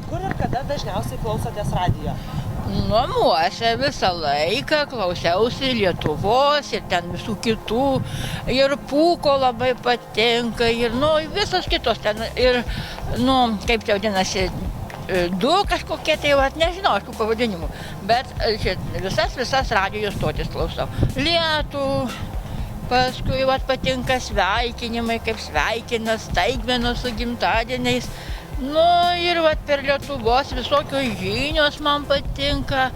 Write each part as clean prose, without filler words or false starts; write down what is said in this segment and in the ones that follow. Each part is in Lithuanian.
Kur ir kada dažniausiai klausotės radijo? Namuose visą laiką klausiausi Lietuvos ir ten visų kitų. Ir Pūko labai patinka, ir visos kitos ten. Ir, kaip tai vadinasi, du kažkokie tai, nežinau, aš tų pavadinimų. Bet visas radijo stotis klausau. Lietų, paskui patinka sveikinimai, kaip sveikina staigmenos su gimtadieniais. Ir per Lietuvos visokios žinios man patinka,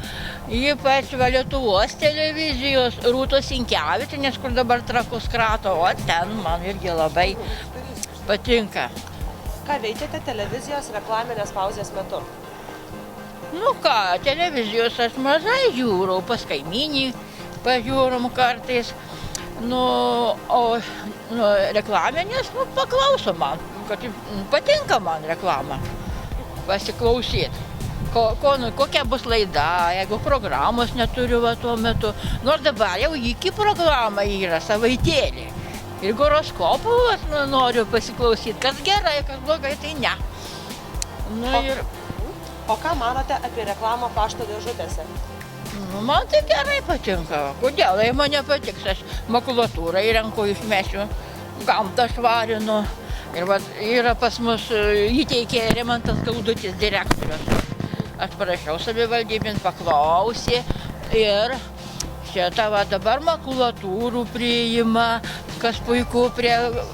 ypač Lietuvos televizijos Rūtos Sinkevičienės, kur dabar Trakus krato, ten man irgi labai patinka. Ką veikiate televizijos reklaminės pauzės metu? Televizijos aš mažai žiūriu, pas kaimynį pažiūrim kartais. O reklaminės paklauso man, kad patinka man reklamą pasiklausyti. Kokia bus laida, jeigu programos neturiu tuo metu. Nors dabar jau iki programa yra savaitėlė. Ir horoskopų noriu pasiklausyti, kas gerai, kas blogai, tai ne. O ką manote apie reklamą pašto dėžutėse? Man tai gerai patinka. Kodėl? Jei man nepatiks, aš makulatūrą įrenku, išmesiu, gamtą švarinu. Ir yra pas mus įteikė Rimantas Gaudutis direktorius. Aš parašiau savivaldybėn, paklausė ir dabar makulatūrų priima, kas puiku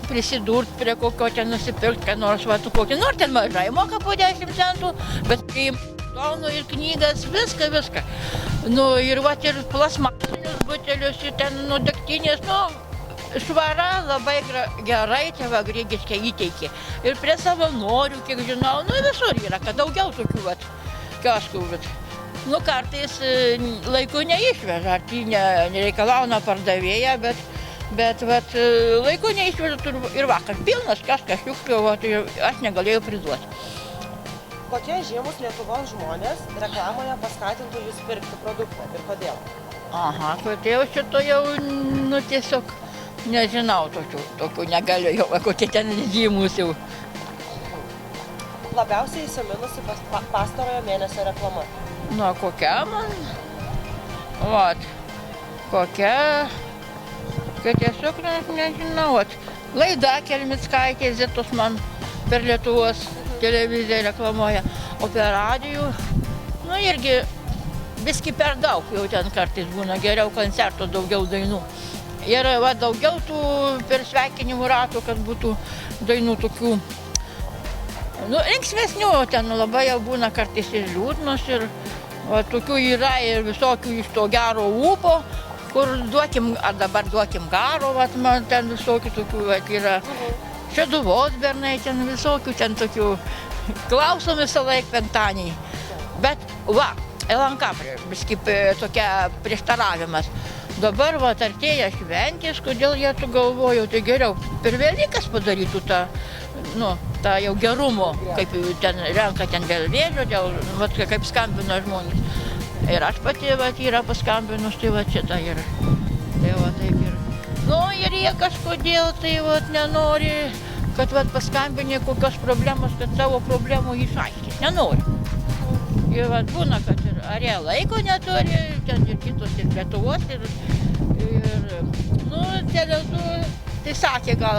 prisidurt prie kokio ten nusipirkt, ką nors kokį. Nors ten mažai moka po 10 centų, bet priima tonų ir knygas, viską. Ir plasmasinius butelius, ir ten degtinės, švara labai gerai tėva Grigiškė įteikė. Ir prie savanorių, kiek žinau, visur yra, kad daugiau tokių kioskų. Kartais laiku neišveža, nereikalauna pardavėja, bet laiku neišveža ir vakar pilnas kioskas šiukšlių, aš negalėjau priduoti. Kokie žymus Lietuvos žmonės reklamoje paskatintų jūs pirkti produktą ir kodėl? Kodėl šito jau, tiesiog nežinau, tokių negaliu jau, kokie ten žymus jau. Labiausiai įsiminusi pastarojo mėnesio reklama? Kokia man? Kokia, kad tiesiog nežinau. Laida Kelmickaitė Zitos man per Lietuvos televiziją reklamuoja, o per radijų, irgi biski per daug, jau ten kartais būna geriau koncertų, daugiau dainų. Ir daugiau tų per sveikinimų ratų, kad būtų dainų tokių, linksmesnių, ten labai jau būna kartais ir liūdnos, ir tokių yra ir visokių iš to gero ūpo, kur dabar duokim garo, man ten visokių tokių yra. Šeduvos bernai, ten visokių, ten tokių klausom visą laiką penktadienį. Bet LNK biskip tokia prieštaravimas. Dabar artėja šventės, kodėl jie galvojo, tai geriau per Velykas padarytų tą jau gerumo, kaip ten renka ten dėl vėžio, kaip skambina žmonės. Ir aš pati yra paskambinus, tai šitą yra. Tai taip yra. Ir jie kažkodėl tai nenori, kad paskambinė kokios problemos, kad savo problemų išaiškint. Nenori. Ir būna, kad ar jie laiko neturi, ten ir kitos, ir Lietuvos, ir tai sakė gal,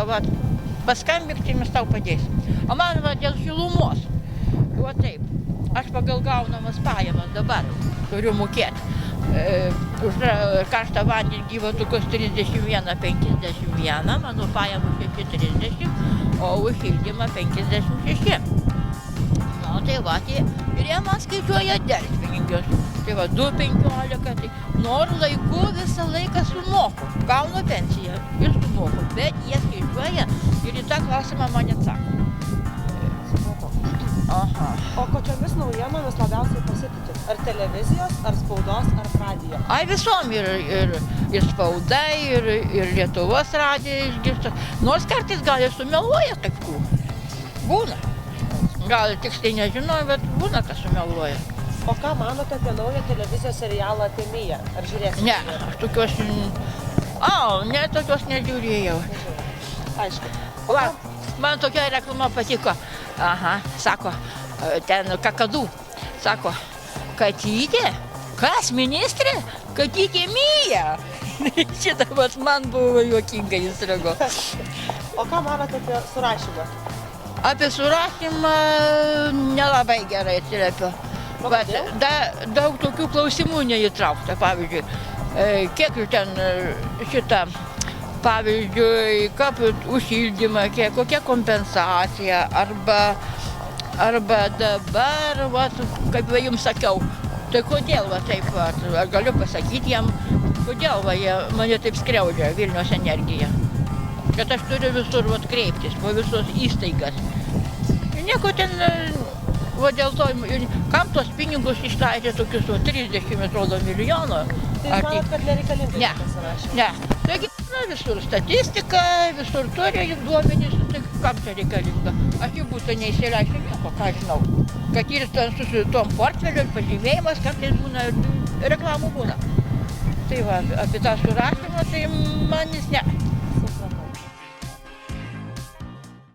paskambink, tai mes tau padėsim. O man dėl šilumos. Taip, aš pagal gaunamas pajamas dabar turiu mokėti. Už karštą vandenį gyvatukus 31,51, mano pajamos 6,30, o už šildymą 56. Ir jie man skaičiuoja delspinigius. Tai 2,15, tai noriu laiku visą laiką sumoku. Gaunu pensiją ir sumoku, bet jie skaičiuoja ir į tą klausimą man atsako. O kokiomis naujienomis labiausiai pasitikit? Ar televizijos, ar spaudos, ar radijo? Visom ir spauda, ir Lietuvos radijo išgirsta. Nors kartais gal ir sumeluoja taip kur. Būna. Gal tiksliai nežinau, bet būna, kas sumeluoja. O ką manote apie naują televizijos serialą apie Miją? Ar žiūrėsite? Ne, aš tokios nežiūrėjau. Aišku. Man tokia reklama patiko. Aha, sako, ten kakadų. Sako, Katytė, kas ministrė? Katytė Mija. Šitą vat man buvo juokinga įstrigo. O ką manote apie surašymą? Apie surašymą nelabai gerai atsiliepiu. Bet daug tokių klausimų neįtraukta, pavyzdžiui, kiek ten šitą, pavyzdžiui, kaip užšildymą, kokia kompensacija, arba dabar, vat, kaip va jums sakiau, tai kodėl va taip, vat, aš galiu pasakyti jam, kodėl va jie mane taip skriaudžia Vilniaus Energija. Kad aš turiu visur vat kreiptis, po visos įstaigas. Nieko ten, va dėl to, kam tos pinigus išleidžia tokius 30 atrodo milijonų. Tai manot, kad nereikalinga Ne, pasirašymą? ne. Taigi, visur statistika, visur turi duomenys, tai kam čia reikalinga? Aš jų būtų neįsileisiu nieko, ką žinau. Kad ir su tom portfeliu, pažymėjimas, kartais būna, reklamų būna. Tai va, apie tą surašymą, tai man jis ne.